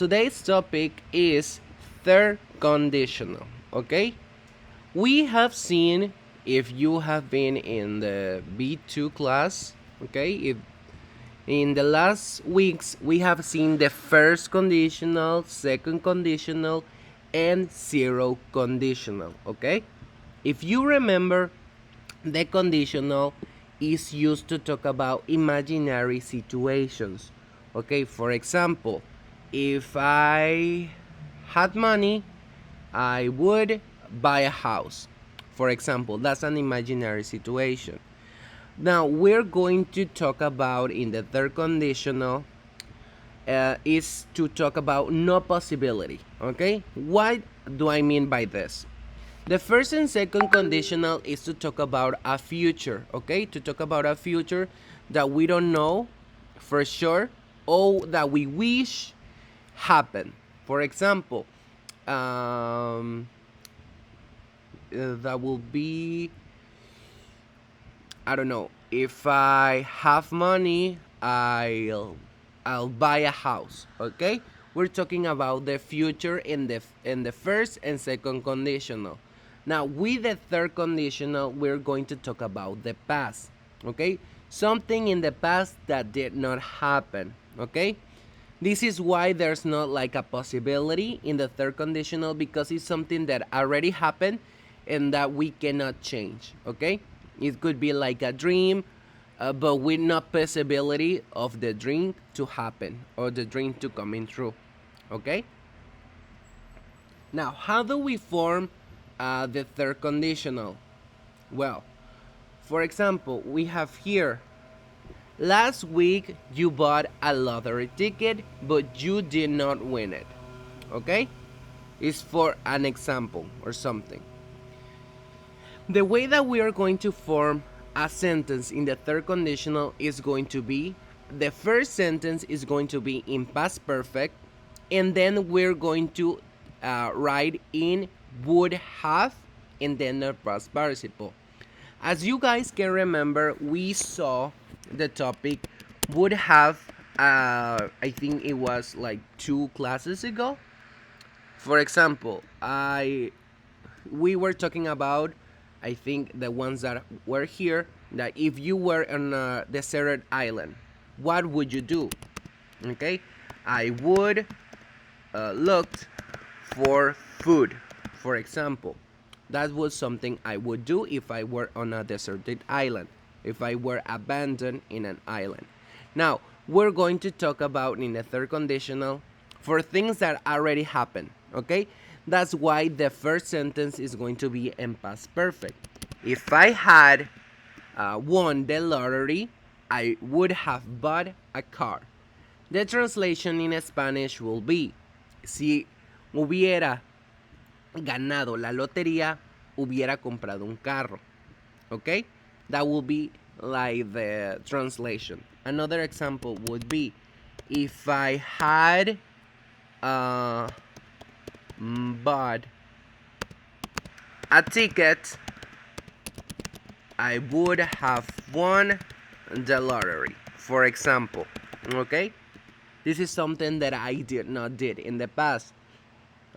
today's topic is third conditional, okay? We have seen, if you have been in the B2 class, okay, if in the last weeks we have seen the first conditional, second conditional, and zero conditional, okay? If you remember, the conditional is used to talk about imaginary situations. Okay, for example, if I had money, I would buy a house. For example, that's an imaginary situation. Now, we're going to talk about in the third conditional is to talk about no possibility. Okay, what do I mean by this? The first and second conditional is to talk about a future, okay? To talk about a future that we don't know for sure or that we wish happen. For example, that will be, I don't know, if I have money, I'll buy a house, okay? We're talking about the future in the first and second conditional. Now, with the third conditional, we're going to talk about the past, okay? Something in the past that did not happen, okay? This is why there's not like a possibility in the third conditional, because it's something that already happened and that we cannot change, okay? It could be like a dream, but with no possibility of the dream to happen or the dream to coming true, okay? Now, how do we form the third conditional? Well, for example, we have here, last week you bought a lottery ticket, but you did not win it, okay? It's for an example or something. The way that we are going to form a sentence in the third conditional is going to be, the first sentence is going to be in past perfect, and then we're going to write in would have, and then the past participle. As you guys can remember, we saw the topic would have, I think it was like 2 classes ago. For example, we were talking about, I think the ones that were here, that if you were on a deserted island, what would you do? Okay, I would look for food, for example. That was something I would do if I were on a deserted island, if I were abandoned in an island. Now, we're going to talk about in the third conditional for things that already happened, okay? That's why the first sentence is going to be in past perfect. If I had won the lottery, I would have bought a car. The translation in Spanish will be, si hubiera ganado la lotería, hubiera comprado un carro. Okay? That will be like the translation. Another example would be, if I had bought a ticket, I would have won the lottery, for example. Okay? This is something that I did not did in the past.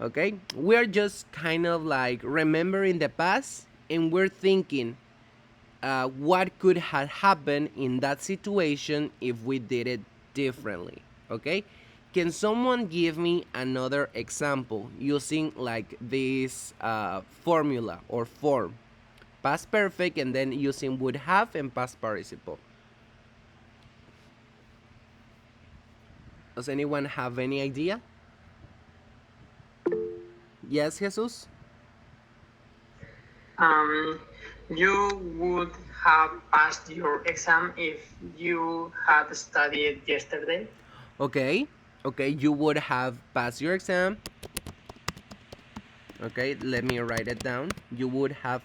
Okay, we're just kind of like remembering the past, and we're thinking what could have happened in that situation if we did it differently. Okay, can someone give me another example using like this formula or form, past perfect, and then using would have and past participle? Does anyone have any idea? Yes, Jesus? You would have passed your exam if you had studied yesterday. Okay, you would have passed your exam. Okay, let me write it down. You would have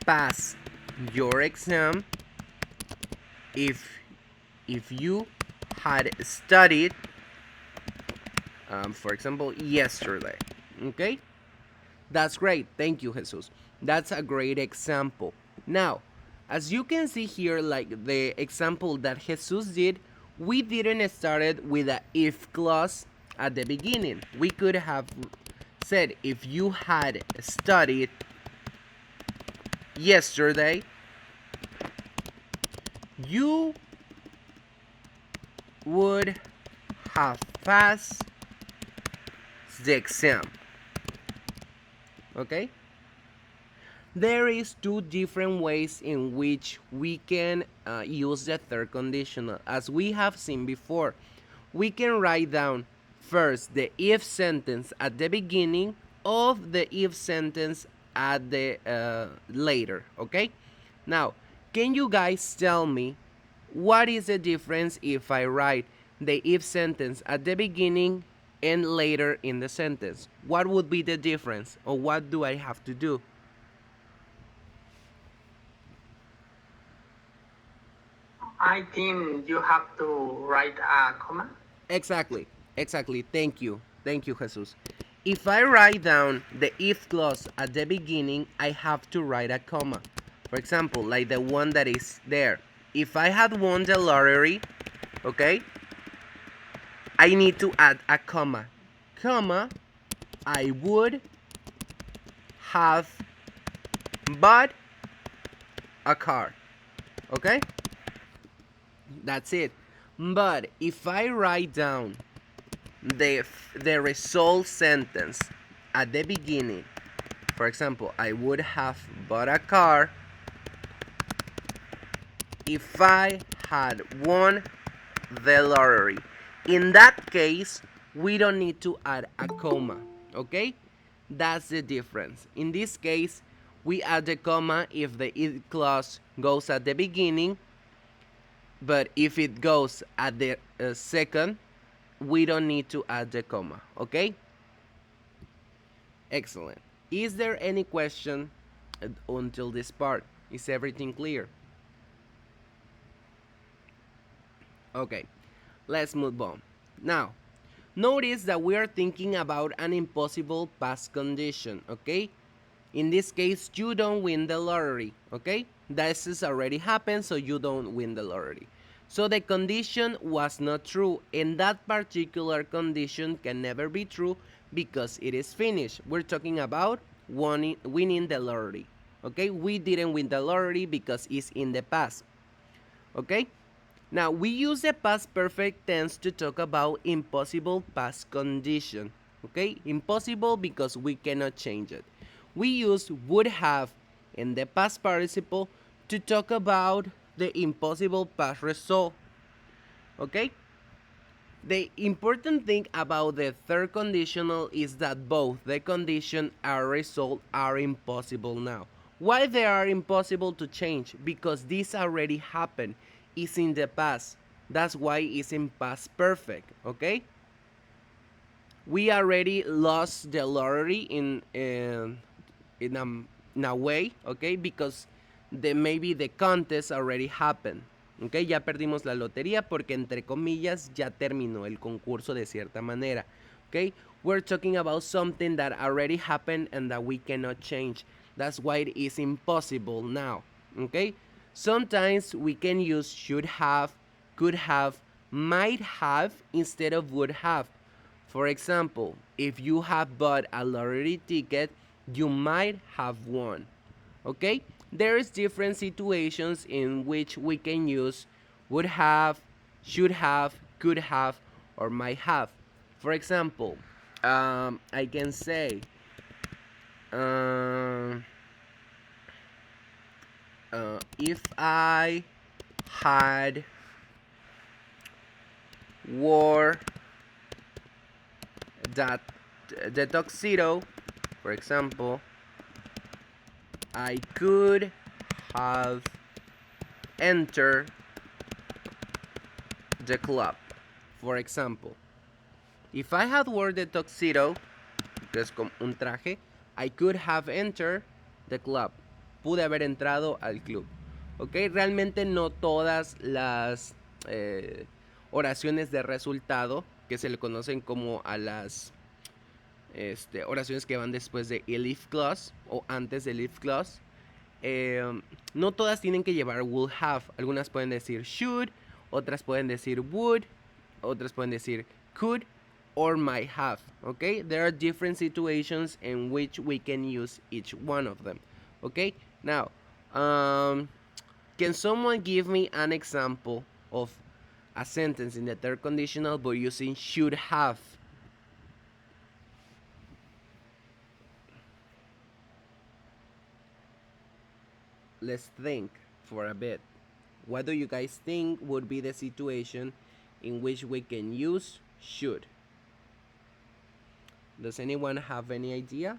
passed your exam if you had studied, for example, yesterday. Okay, that's great. Thank you, Jesus. That's a great example. Now, as you can see here, like the example that Jesus did, we didn't start it with a if clause at the beginning. We could have said, if you had studied yesterday, you would have passed the exam. Okay? There is two different ways in which we can use the third conditional. As we have seen before, we can write down first the if sentence at the beginning of the if sentence at the later. Okay? Now, can you guys tell me what is the difference if I write the if sentence at the beginning and later in the sentence? What would be the difference, or what do I have to do? I think you have to write a comma. Exactly, exactly. Thank you, Jesus. If I write down the if clause at the beginning, I have to write a comma. For example, like the one that is there. If I had won the lottery, okay, I need to add a comma. Comma, I would have bought a car. Okay? That's it. But if I write down the result sentence at the beginning, for example, I would have bought a car if I had won the lottery. In that case, we don't need to add a comma, okay? That's the difference. In this case, we add the comma if the if clause goes at the beginning, but if it goes at the second, we don't need to add the comma, okay? Excellent. Is there any question until this part? Is everything clear? Okay, let's move on. Now, notice that we are thinking about an impossible past condition, okay? In this case, you don't win the lottery, okay? This has already happened, so you don't win the lottery. So the condition was not true, and that particular condition can never be true because it is finished. We're talking about winning the lottery, okay? We didn't win the lottery because it's in the past, okay? Now, we use the past perfect tense to talk about impossible past condition. Okay? Impossible because we cannot change it. We use would have in the past participle to talk about the impossible past result. Okay? The important thing about the third conditional is that both the condition and result are impossible now. Why they are impossible to change? Because this already happened. It's in the past. That's why it's in past perfect. Okay? We already lost the lottery in a way, okay? Because maybe the contest already happened. Okay, ya perdimos la lotería porque entre comillas ya terminó el concurso de cierta manera. Okay, we're talking about something that already happened and that we cannot change. That's why it is impossible now. Okay, sometimes we can use should have, could have, might have instead of would have. For example, if you have bought a lottery ticket, you might have won. Okay? There's different situations in which we can use would have, should have, could have, or might have. For example, I can say, if I had wore that the tuxedo, for example, I could have entered the club. For example, if I had worn the tuxedo, que es como un traje, I could have entered the club. Pude haber entrado al club. Ok, realmente no todas las oraciones de resultado, que se le conocen como a las oraciones que van después de el if clause o antes del if clause, no todas tienen que llevar will have. Algunas pueden decir should, otras pueden decir would, otras pueden decir could or might have. Okay, there are different situations in which we can use each one of them. Okay, now can someone give me an example of a sentence in the third conditional but using should have? Let's think for a bit. What do you guys think would be the situation in which we can use should? Does anyone have any idea?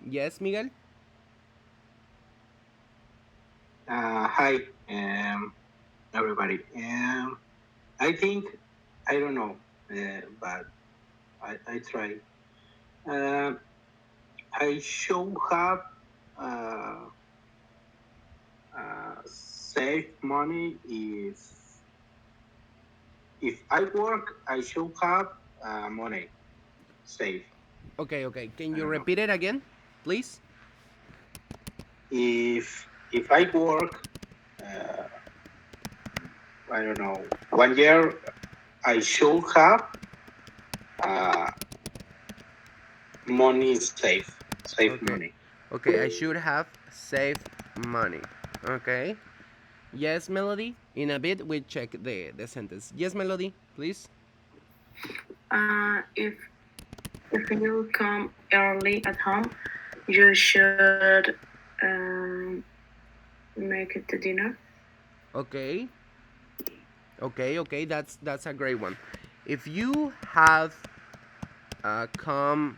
Yes, Miguel? Hi, everybody. I think I don't know, but I try. Uh, I should have uh, saved money if I work. I should have money saved. Okay, okay. Can I you don't know. repeat it again, please? If I work, uh, I don't know, 1 year, I should have uh, money saved. Save Okay. money. Okay, I should have saved money. Okay. Yes, Melody. In a bit, we check the sentence. Yes, Melody, please. If you come early at home, you should make it to dinner. Okay. Okay, okay. That's a great one. If you have come,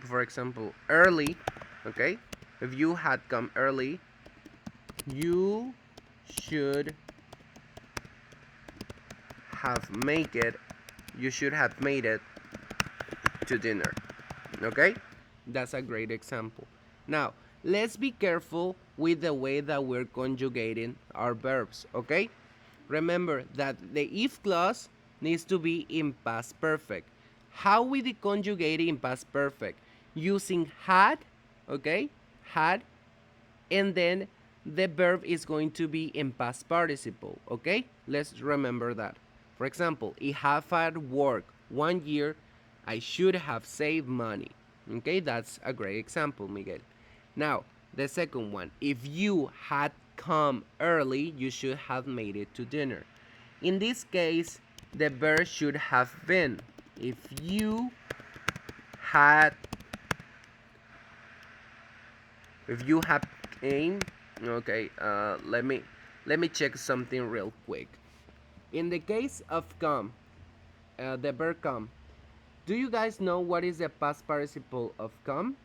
for example, early, okay. If you had come early, you should have make it. You should have made it to dinner. Okay? That's a great example. Now, let's be careful with the way that we're conjugating our verbs, okay? Remember that the if clause needs to be in past perfect. How we conjugate in past perfect? Using had, okay? Had, and then the verb is going to be in past participle, okay? Let's remember that. For example, if I had worked 1 year, I should have saved money. Okay, that's a great example, Miguel. Now, the second one, if you had come early, you should have made it to dinner. In this case, the verb should have been. If you had if you have came, okay, let me check something real quick. In the case of come, the verb come, do you guys know what is the past participle of come?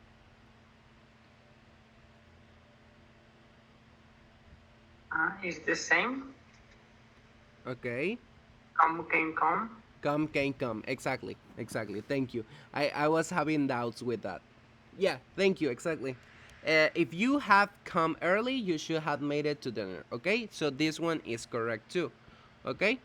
It's the same. Okay. Come can come. Come can come. Exactly. Thank you. I was having doubts with that. Yeah, thank you. Exactly. If you have come early, you should have made it to dinner. Okay, so this one is correct too. Okay,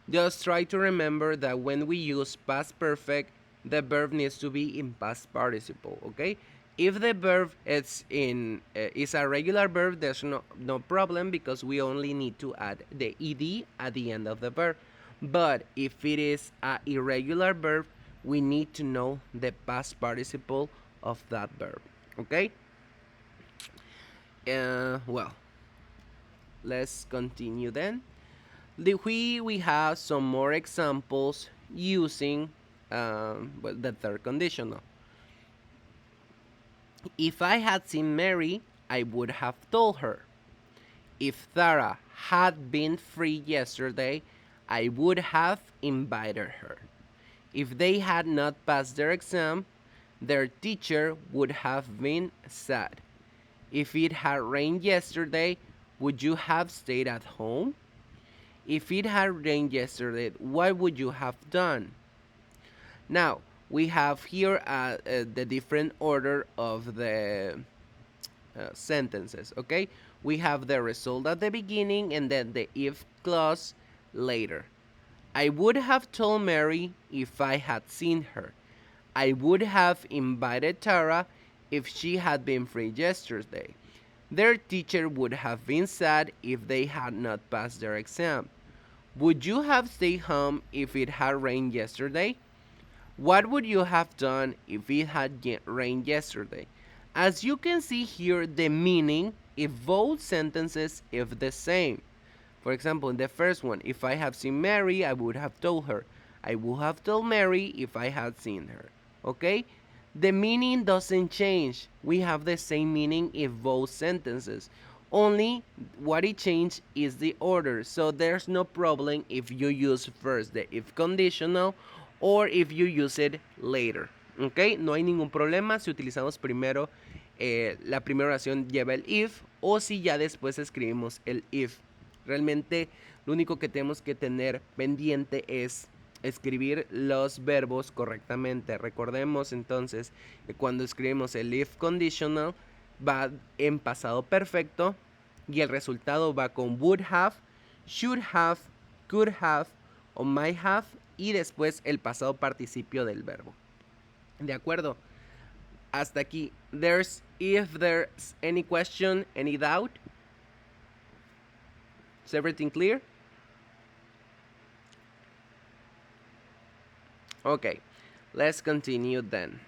just try to remember that when we use past perfect, the verb needs to be in past participle. Okay, if the verb is a regular verb, there's no problem because we only need to add the ed at the end of the verb. But if it is a irregular verb, we need to know the past participle of that verb. Okay. Well, let's continue then. We have some more examples using the third conditional. If I had seen Mary, I would have told her. If Tara had been free yesterday, I would have invited her. If they had not passed their exam, their teacher would have been sad. If it had rained yesterday, would you have stayed at home? If it had rained yesterday, what would you have done? Now, we have here the different order of the sentences, okay? We have the result at the beginning and then the if clause later. I would have told Mary if I had seen her. I would have invited Tara if she had been free yesterday. Their teacher would have been sad if they had not passed their exam. Would you have stayed home if it had rained yesterday? What would you have done if it had rained yesterday? As you can see here, the meaning if both sentences if the same. For example, in the first one, if I have seen Mary, I would have told her. I would have told Mary if I had seen her. Okay? The meaning doesn't change. We have the same meaning if both sentences. Only what it changed is the order. So there's no problem if you use first the if conditional or if you use it later. ¿Ok? No hay ningún problema si utilizamos primero la primera oración lleva el if o si ya después escribimos el if. Realmente lo único que tenemos que tener pendiente es escribir los verbos correctamente. Recordemos entonces que cuando escribimos el if conditional va en pasado perfecto y el resultado va con would have, should have, could have o might have y después el pasado participio del verbo. ¿De acuerdo? Hasta aquí. If there's any question, any doubt? Is everything clear? Okay, let's continue then.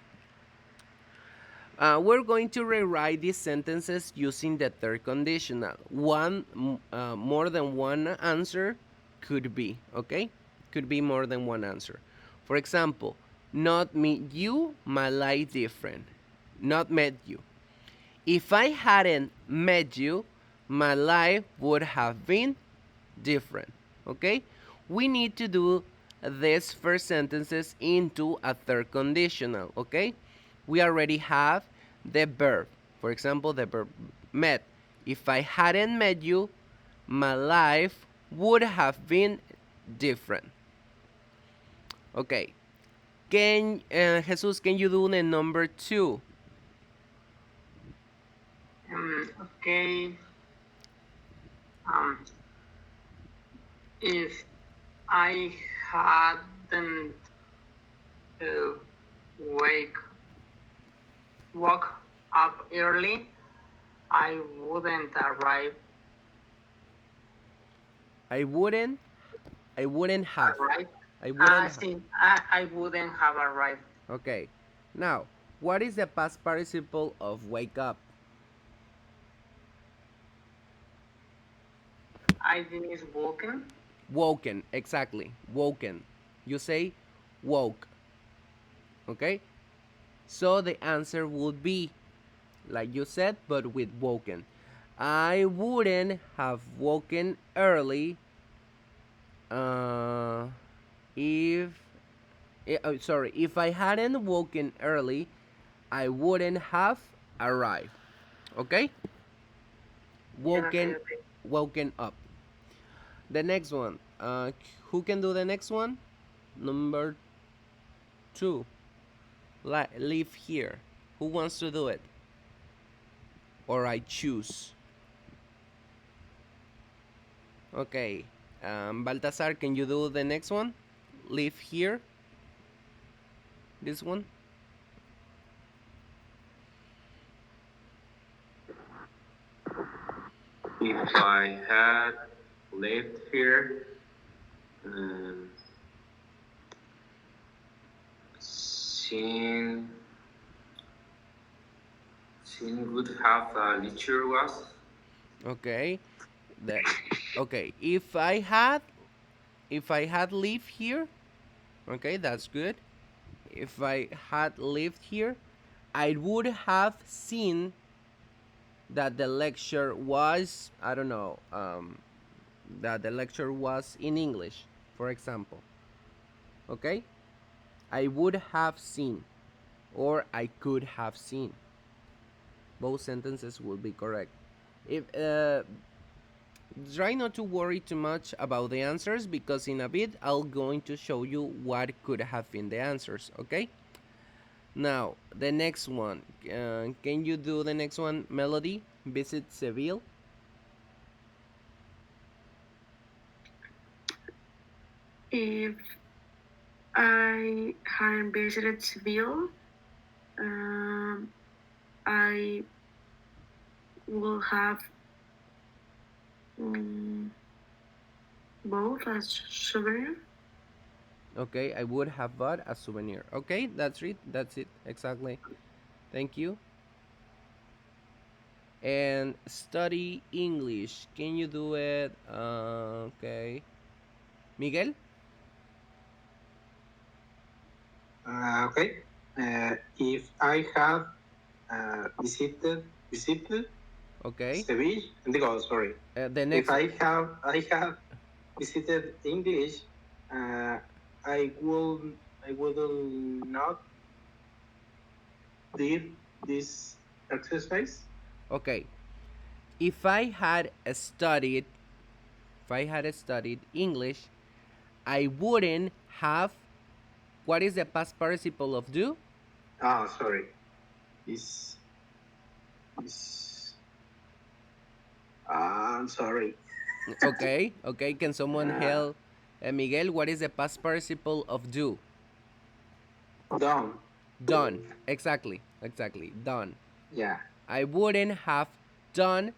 We're going to rewrite these sentences using the third conditional. More than one answer could be, okay? Could be more than one answer. For example, not meet you, my life different. Not met you. If I hadn't met you, my life would have been different, okay? We need to do these first sentences into a third conditional, okay? We already have the verb. For example, the verb met. If I hadn't met you, my life would have been different. Okay. Jesus, can you do the number 2? Okay. If I hadn't woke up early, I wouldn't arrive. I wouldn't have. Right? I wouldn't I wouldn't have arrived. Okay. Now, what is the past participle of wake up? I finished walking. Woken, exactly. Woken. You say woke. Okay? So the answer would be like you said, but with woken. I wouldn't have woken early if I hadn't woken early, I wouldn't have arrived. Okay? Woken up. The next one. Who can do the next one? Number 2. Live here. Who wants to do it? Or I choose. Okay. Baltasar, can you do the next one? Live here. This one. If I had lived here, Sin would have a lecture was. Okay. Okay. If I had lived here, okay, that's good. If I had lived here, I would have seen that the lecture was, I don't know, that the lecture was in English, for example. Okay? I would have seen, or I could have seen. Both sentences will be correct. If try not to worry too much about the answers because in a bit I'm going to show you what could have been the answers, okay? Now, the next one. Can you do the next one, Melody? Visit Seville. If I hadn't visited Seville, I will have both as souvenir. Okay, I would have bought a souvenir. Okay, that's it. That's it. Exactly. Thank you. And study English. Can you do it? Okay. Miguel? Okay. If I have visited Okay. Seville, digo, sorry. The If next. I have visited English, uh, I will not did this exercise. Okay. If I had studied, if I had studied English, I wouldn't have. What is the past participle of do? Ah, sorry. Is I'm sorry. Okay. Okay. Can someone Uh, help Miguel? What is the past participle of do? Done. Done. Exactly. Exactly. Done. Yeah, I wouldn't have done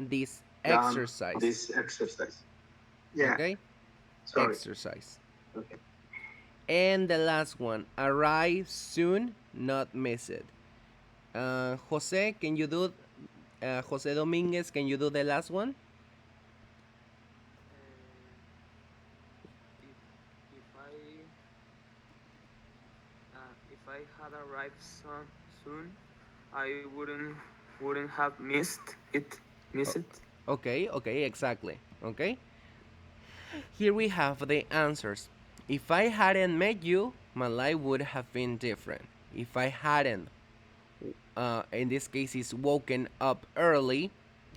this done exercise. this exercise. Yeah, Okay? sorry. Exercise. Okay. And the last one, arrive soon, not miss it. Jose, can you do, Jose Dominguez, can you do the last one? If I had arrived soon, I wouldn't have missed it. Okay, okay, exactly. Okay? Here we have the answers. If I hadn't met you, my life would have been different. If I hadn't, in this case, is woken up early,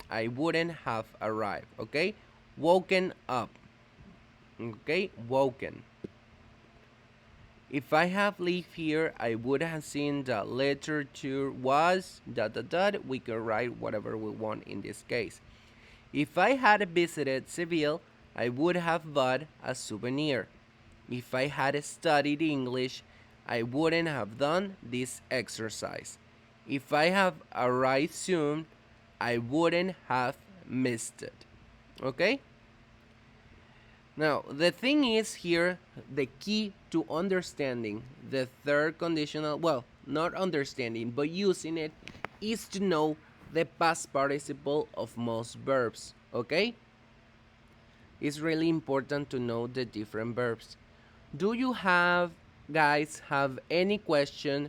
I wouldn't have arrived. Okay? Woken up. Okay? Woken. If I have lived here, I would have seen the literature was dot dot dot. We could write whatever we want in this case. If I had visited Seville, I would have bought a souvenir. If I had studied English, I wouldn't have done this exercise. If I have arrived soon, I wouldn't have missed it. Okay? Now, the thing is here, the key to understanding the third conditional, well, not understanding, but using it, is to know the past participle of most verbs, okay? It's really important to know the different verbs. Do you have, guys, have any question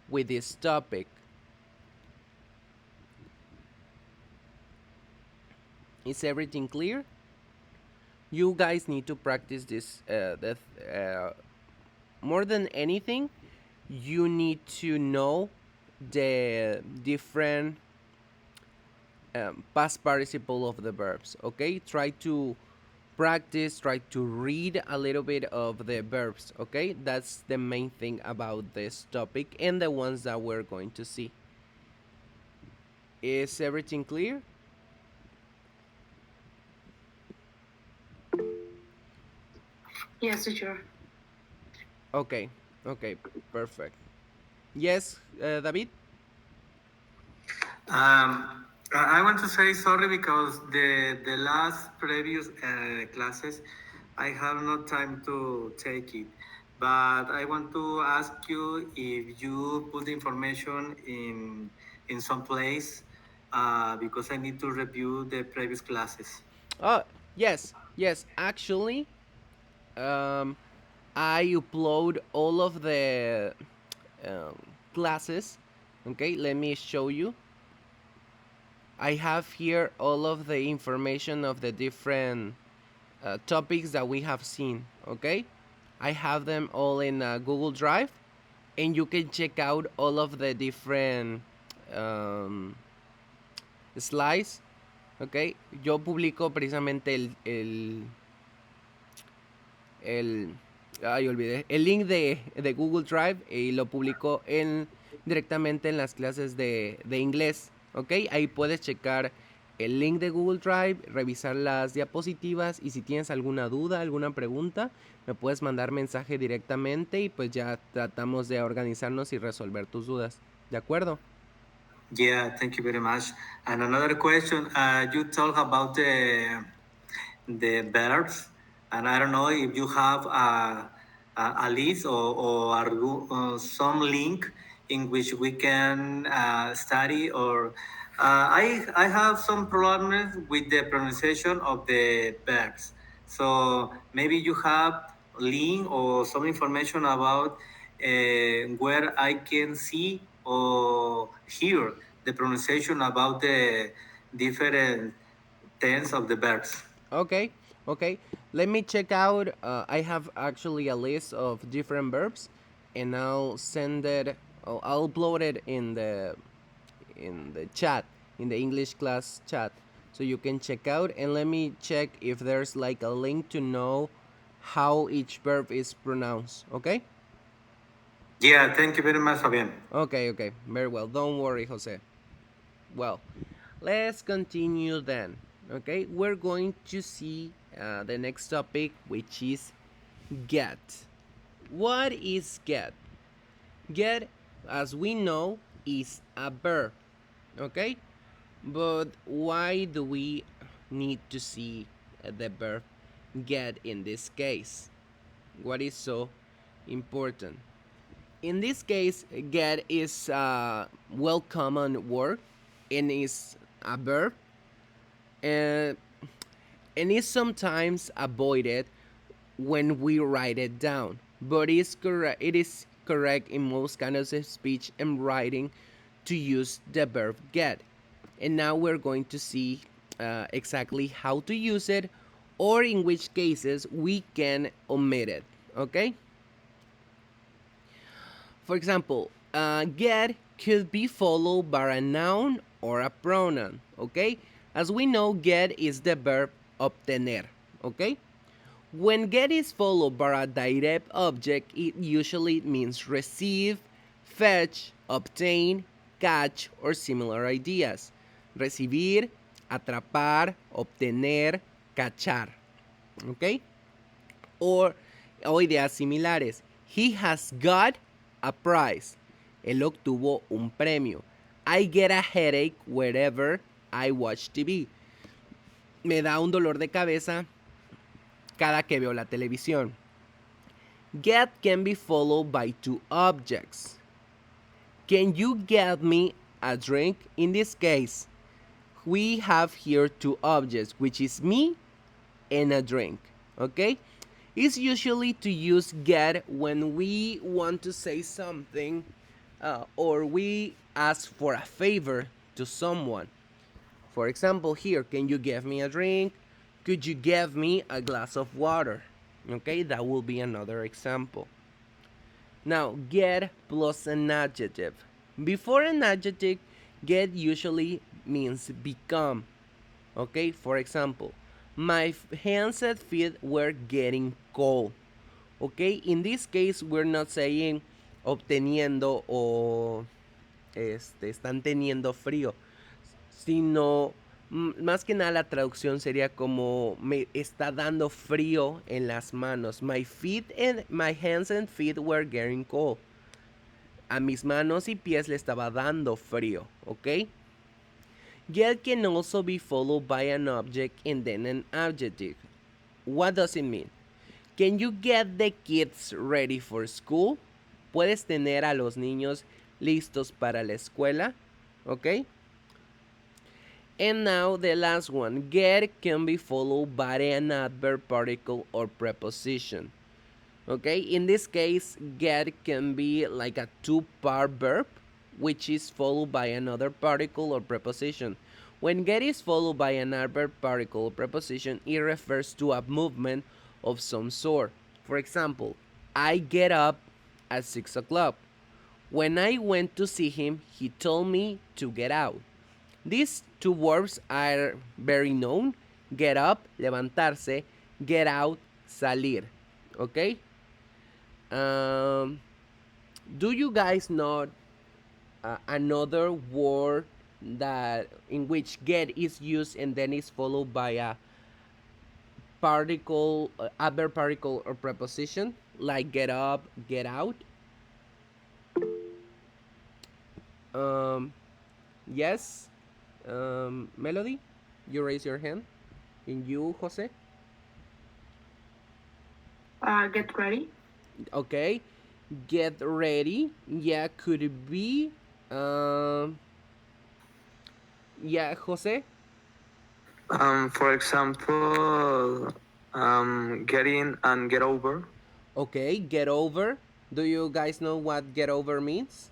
with this topic? Is everything clear? You guys need to practice this, more than anything, you need to know the different past participle of the verbs. Okay, try to practice, try to read a little bit of the verbs. Okay, that's the main thing about this topic and the ones that we're going to see. Is everything clear? Yes, teacher. Okay, okay, perfect. Yes, David. I want to say sorry because the last previous classes I have no time to take it. But I want to ask you if you put the information in some place because I need to review the previous classes. Oh, yes, yes. Actually, um, I upload all of the um, classes. Okay, let me show you. I have here all of the information of the different topics that we have seen. Okay, I have them all in Google Drive, and you can check out all of the different um, slides. Ok, yo publico precisamente el, ay, olvidé, el link de Google Drive y lo publico directamente en las clases de inglés. Ok, ahí puedes checar el link de Google Drive, revisar las diapositivas y si tienes alguna duda, alguna pregunta, me puedes mandar mensaje directamente y pues ya tratamos de organizarnos y resolver tus dudas. ¿De acuerdo? Yeah, thank you very much. And another question, you talk about the verbs, and I don't know if you have a list or some link in which we can study or I have some problems with the pronunciation of the verbs. So maybe you have link or some information about where I can see or hear the pronunciation about the different tense of the verbs. Okay, okay. Let me check out. I have actually a list of different verbs, and I'll send it. I'll upload it in the chat, in the English class chat, so you can check out. And let me check if there's like a link to know how each verb is pronounced. Okay. Yeah, thank you very much, Fabian. Okay. Okay. Very well. Don't worry, Jose. Well, let's continue then. Okay, we're going to see the next topic, which is get. What is get? Get, as we know, is a verb. Okay, but why do we need to see the verb get in this case? What is so important? In this case, get is a well common word and is a verb, and is sometimes avoided when we write it down, but it is correct in most kinds of speech and writing to use the verb get. And now we're going to see exactly how to use it, or in which cases we can omit it. Okay. For example, get could be followed by a noun or a pronoun. Okay. As we know, get is the verb obtener. Okay. When get is followed by a direct object, it usually means receive, fetch, obtain, catch, or similar ideas. Recibir, atrapar, obtener, cachar. ¿Ok? O ideas similares. He has got a prize. Él obtuvo un premio. I get a headache wherever I watch TV. Me da un dolor de cabeza cada que veo la televisión. Get can be followed by two objects. Can you get me a drink? In this case, we have here two objects, which is me and a drink. Okay? It's usually to use get when we want to say something or we ask for a favor to someone. For example, here, can you give me a drink? Could you give me a glass of water? Okay, that will be another example. Now, get plus an adjective. Before an adjective, get usually means become. Okay, for example, my hands and feet were getting cold. Okay, in this case, we're not saying obteniendo o están teniendo frío, sino más que nada la traducción sería como me está dando frío en las manos. My hands and feet were getting cold. A mis manos y pies le estaba dando frío, ¿ok? Get can also be followed by an object and then an adjective. What does it mean? Can you get the kids ready for school? ¿Puedes tener a los niños listos para la escuela? ¿Ok? And now the last one. Get can be followed by an adverb, particle, or preposition. Okay, in this case, get can be like a two-part verb, which is followed by another particle or preposition. When get is followed by an adverb, particle, or preposition, it refers to a movement of some sort. For example, I get up at 6 o'clock. When I went to see him, he told me to get out. These two verbs are very known. Get up, levantarse. Get out, salir. Okay? Do you guys know another word that in which get is used and then is followed by a particle, adverb, particle, or preposition, like get up, get out? Um, Yes. Melody, you raise your hand. And you, Jose? Get ready. Okay. Get ready. Yeah, could it be? Um, yeah, Jose? For example, get in and get over. Okay, get over. Do you guys know what get over means?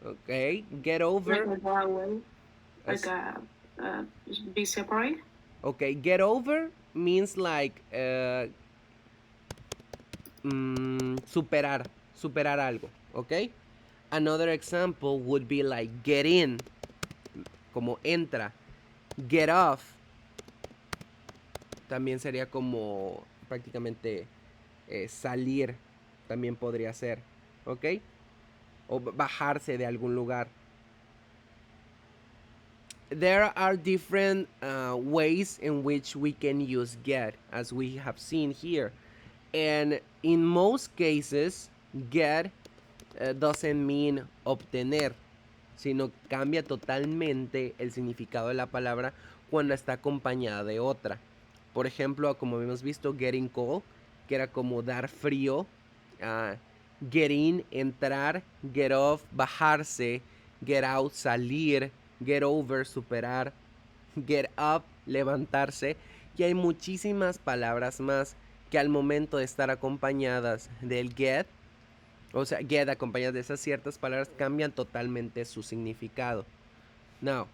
Okay, get Like over. a go away. Like As, a uh, be separate. okay, get over means like superar, superar algo. Okay. Another example would be like get in, como entra. Get off también sería como prácticamente salir, también podría ser, ¿ok? O bajarse de algún lugar. There are different ways in which we can use get, as we have seen here. And in most cases, get doesn't mean obtener, sino cambia totalmente el significado de la palabra cuando está acompañada de otra. Por ejemplo, como hemos visto, getting cold, que era como dar frío, get in, entrar, get off, bajarse, get out, salir, get over, superar, get up, levantarse. Y hay muchísimas palabras más que al momento de estar acompañadas del get, o sea, get acompañadas de esas ciertas palabras, cambian totalmente su significado. Now,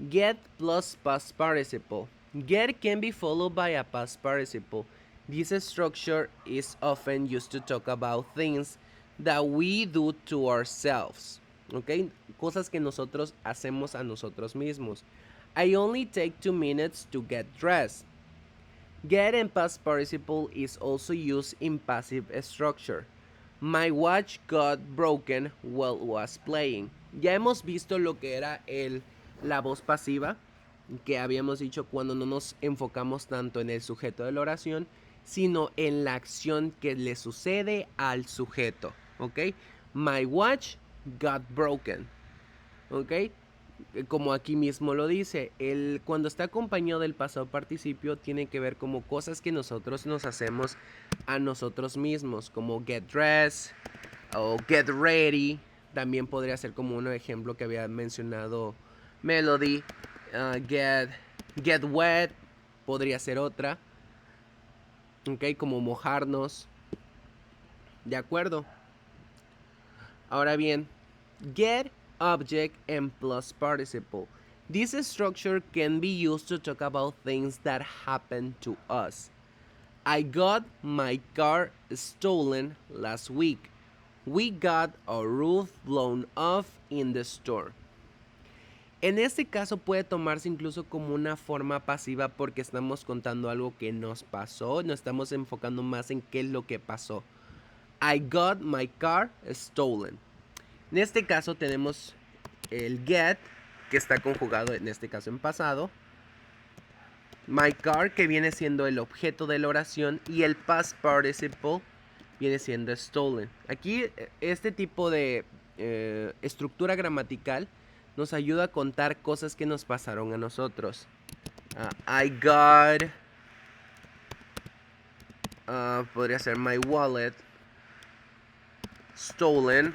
get plus past participle. Get can be followed by a past participle. This structure is often used to talk about things that we do to ourselves. Okay? Cosas que nosotros hacemos a nosotros mismos. I only take 2 minutes to get dressed. Get in past participle is also used in passive structure. My watch got broken while was playing. Ya hemos visto lo que era la voz pasiva, que habíamos dicho cuando no nos enfocamos tanto en el sujeto de la oración, sino en la acción que le sucede al sujeto. ¿Ok? My watch got broken. ¿Ok? Como aquí mismo lo dice, cuando está acompañado del pasado participio tiene que ver como cosas que nosotros nos hacemos a nosotros mismos, como get dressed o get ready. También podría ser como un ejemplo que había mencionado Melody. Get wet podría ser otra. Ok, como mojarnos. De acuerdo. Ahora bien, get, object, and plus participle. This structure can be used to talk about things that happen to us. I got my car stolen last week. We got our roof blown off in the store. En este caso puede tomarse incluso como una forma pasiva porque estamos contando algo que nos pasó, no estamos enfocando más en qué es lo que pasó. I got my car stolen. En este caso tenemos el get, que está conjugado en este caso en pasado. My car, que viene siendo el objeto de la oración. Y el past participle viene siendo stolen. Aquí este tipo de estructura gramatical nos ayuda a contar cosas que nos pasaron a nosotros. I got... podría ser my wallet stolen.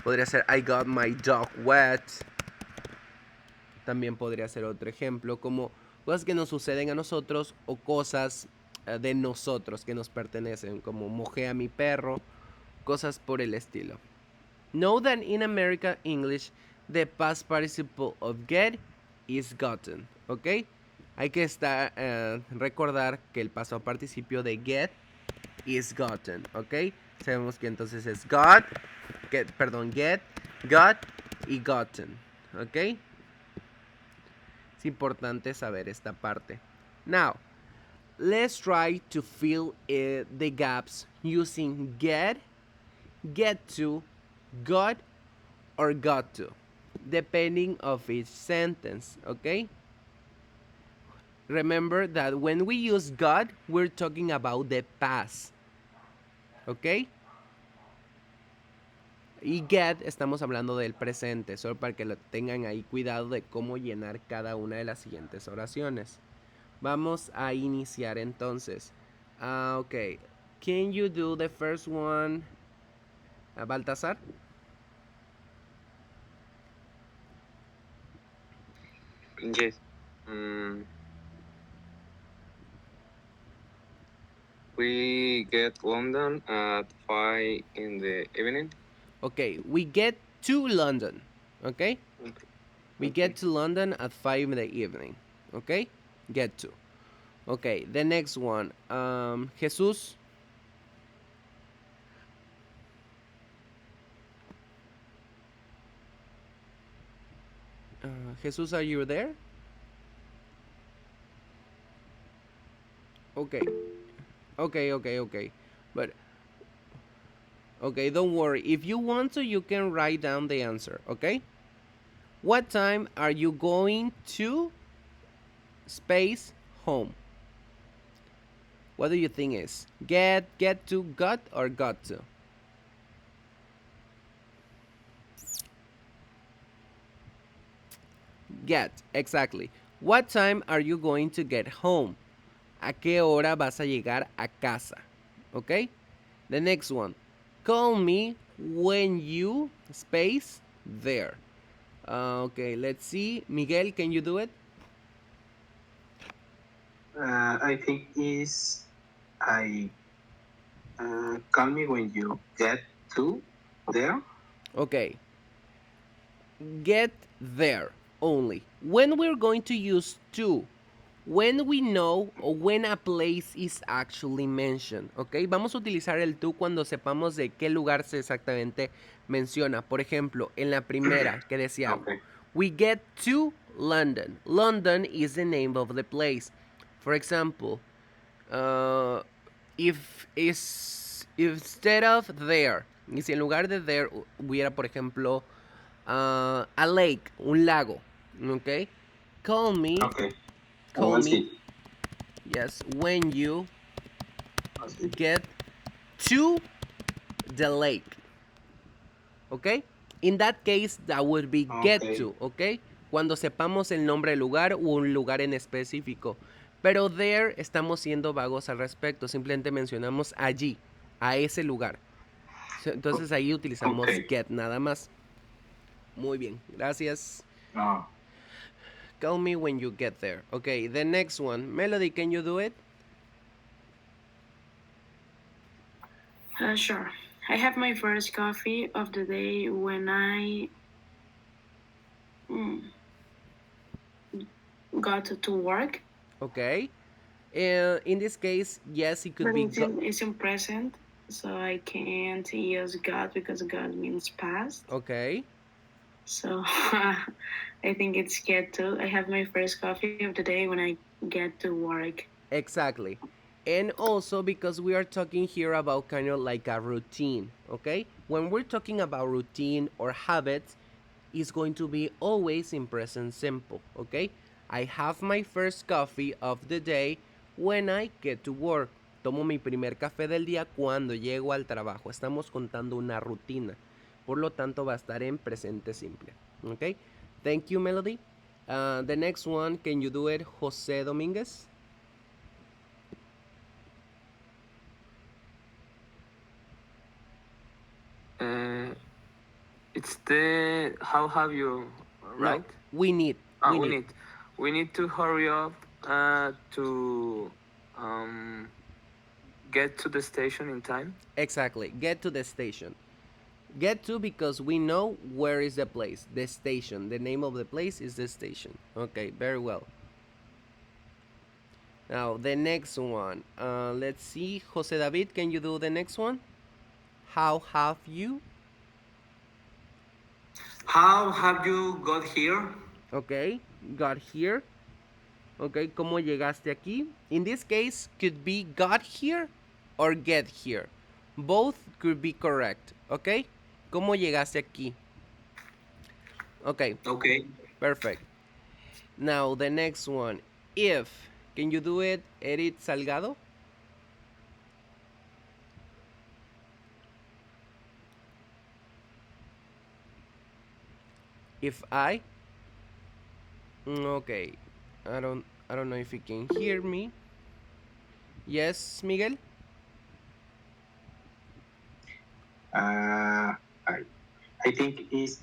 Podría ser I got my dog wet. También podría ser otro ejemplo, como cosas que nos suceden a nosotros o cosas de nosotros que nos pertenecen, como mojé a mi perro, cosas por el estilo. Know that in American English, the past participle of get is gotten, ¿ok? Hay que recordar que el pasado participio de get is gotten, ¿ok? Sabemos que entonces es get, got y gotten, ¿ok? Es importante saber esta parte. Now, let's try to fill the gaps using get to, got, or got to, depending of each sentence, ¿ok? Remember that when we use got, we're talking about the past. ¿Ok? Y get estamos hablando del presente, solo para que lo tengan ahí cuidado de cómo llenar cada una de las siguientes oraciones. Vamos a iniciar entonces. Ok. Can you do the first one, Baltasar? Yes. Mm, we get London at 5 in the evening. Okay, we get to London. Okay? Okay. We get to London at 5 in the evening. Okay? Get to. Okay, the next one. Jesus. Jesus, are you there? Okay. Okay. But, okay, don't worry. If you want to, you can write down the answer. Okay? What time are you going to space home? What do you think is? Get to, got, or got to? Get, exactly. What time are you going to get home? ¿A qué hora vas a llegar a casa? Okay? The next one. Call me when you space there. Okay, let's see. Miguel, can you do it? I think is I call me when you get to there. Okay. Get there only. When we're going to use to, when we know or when a place is actually mentioned, ¿ok? Vamos a utilizar el to cuando sepamos de qué lugar se exactamente menciona. Por ejemplo, en la primera que decía, Okay. we get to London. London is the name of the place. For example, if instead of there, y si en lugar de there hubiera, por ejemplo, a lake, un lago, ¿ok? Call me, Okay. call One me, see. yes, when you One see. get to the lake, ¿ok? In that case, that would be get Okay. to, ¿ok? Cuando sepamos el nombre del lugar o un lugar en específico. Pero there estamos siendo vagos al respecto, simplemente mencionamos allí, a ese lugar. Entonces ahí utilizamos Okay. get nada más. Muy bien, gracias. No. Call me when you get there. Okay, the next one. Melody, can you do it? Sure. I have my first coffee of the day when I got to work. Okay. In this case, yes, it could But be it's in present, so I can't use got because got means past. okay. So I think it's get to. I have my first coffee of the day when I get to work. Exactly. And also because we are talking here about kind of like a routine, okay? When we're talking about routine or habits, it's going to be always in present simple, okay? I have my first coffee of the day when I get to work. Tomo mi primer café del día cuando llego al trabajo. Estamos contando una rutina. Por lo tanto, va a estar en presente simple, okay? Thank you, Melody. The next one, can you do it, Jose Dominguez? It's the how have you right? No, we need. We need to hurry up to um, get to the station in time. Exactly. Get to the station. Get to because we know where is the place. The station. The name of the place is the station. Okay, very well. Now, the next one. Let's see. Jose David, can you do the next one? How have you? How have you got here? Okay, got here. Okay, ¿cómo llegaste aquí? In this case, could be got here or get here. Both could be correct. Okay, ¿cómo llegaste aquí? Okay, Okay. perfect. Now, the next one. If Can you do it, Edith Salgado? If I okay, I don't know if you can hear me. Yes, Miguel. Uh, I think is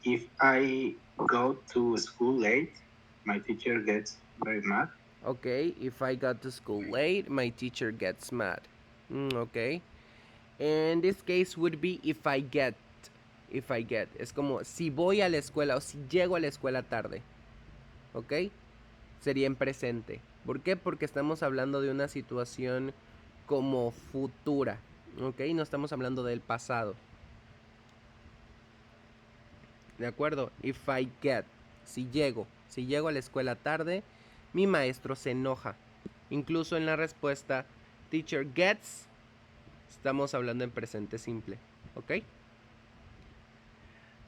if I go to school late, my teacher gets very mad. Okay, if I got to school late, my teacher gets mad. Okay. In this case would be if I get. If I get. Es como si voy a la escuela o si llego a la escuela tarde. ¿Ok? Sería en presente. ¿Por qué? Porque estamos hablando de una situación como futura. ¿Ok? No estamos hablando del pasado. ¿De acuerdo? If I get. Si llego a la escuela tarde, mi maestro se enoja. Incluso en la respuesta teacher gets, estamos hablando en presente simple. ¿Ok?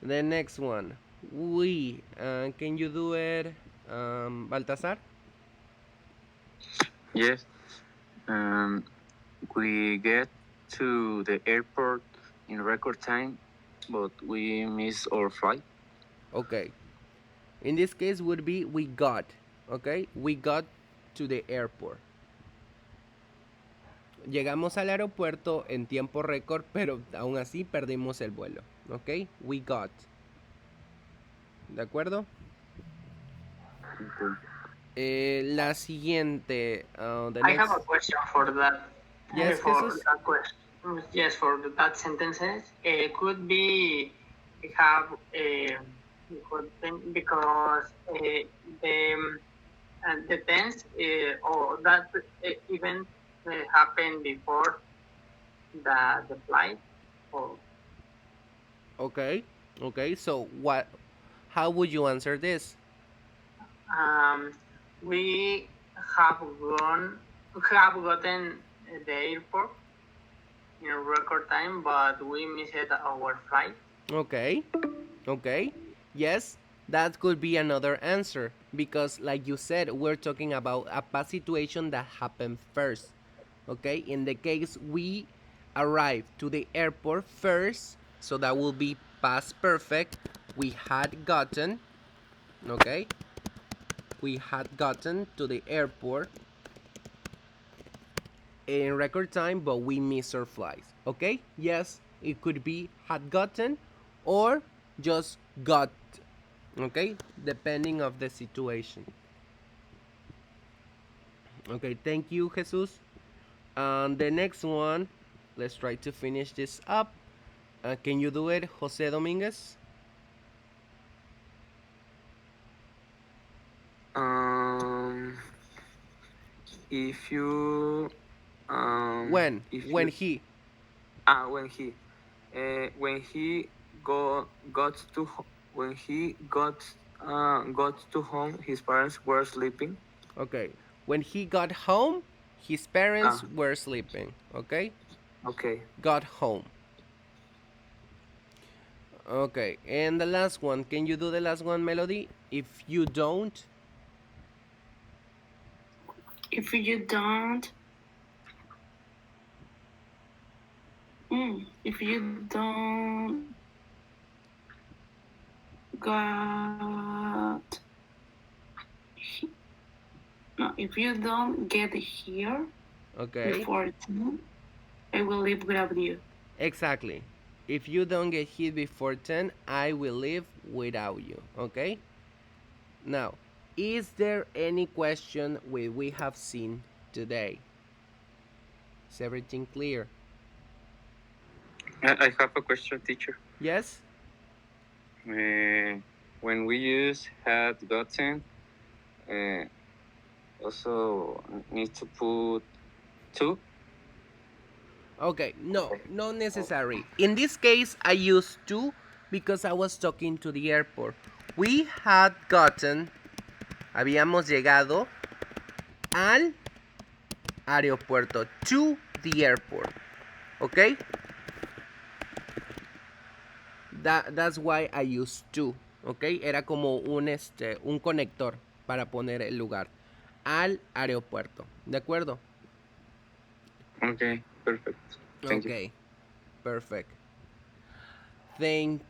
The next one. We. Can you do it, Baltasar? Yes. We get to the airport in record time, but we miss our flight. Okay. In this case would be we got. Okay? We got to the airport. Llegamos al aeropuerto en tiempo récord, pero aún así perdimos el vuelo. ¿Ok? We got. ¿De acuerdo? La siguiente. The I next. have a question for that. Yes, For Jesus? that question. Yes, for that sentences. Could be have because the tense or that event happened before the flight. Or Okay. Okay. So what? How would you answer this? we have gotten the airport in record time, but we missed our flight. Okay. Okay. Yes, that could be another answer because, like you said, we're talking about a past situation that happened first. Okay. In the case we arrived to the airport first, so that will be past perfect. We had gotten. Okay. We had gotten to the airport in record time, but we missed our flights. Okay? Yes, it could be had gotten or just got. Okay? Depending of the situation. Okay, thank you, Jesus. The next one, let's try to finish this up. Can you do it, Jose Dominguez? If you When? if When you he. when he got to when he got to home, his parents were sleeping. Okay. When he got home, his parents were sleeping. Okay? Okay. Got home. Okay, and the last one. Can you do the last one, Melody? If you don't. If you don't, if you don't got, no, if you don't get here Okay. before 10, I will leave without you. Exactly. If you don't get hit before 10, I will leave without you. Okay? Now, is there any question we have seen today? Is everything clear? I have a question, teacher. Yes? When we use had gotten, also need to put to. Okay, no, not necessary. In this case, I used to because I was talking to the airport. We had gotten, habíamos llegado al aeropuerto, to the airport. Okay? That's why I used to. Okay? Era como un conector para poner el lugar. al aeropuerto. ¿De acuerdo? Okay, perfect. Thank you. Okay, perfect. Thank you.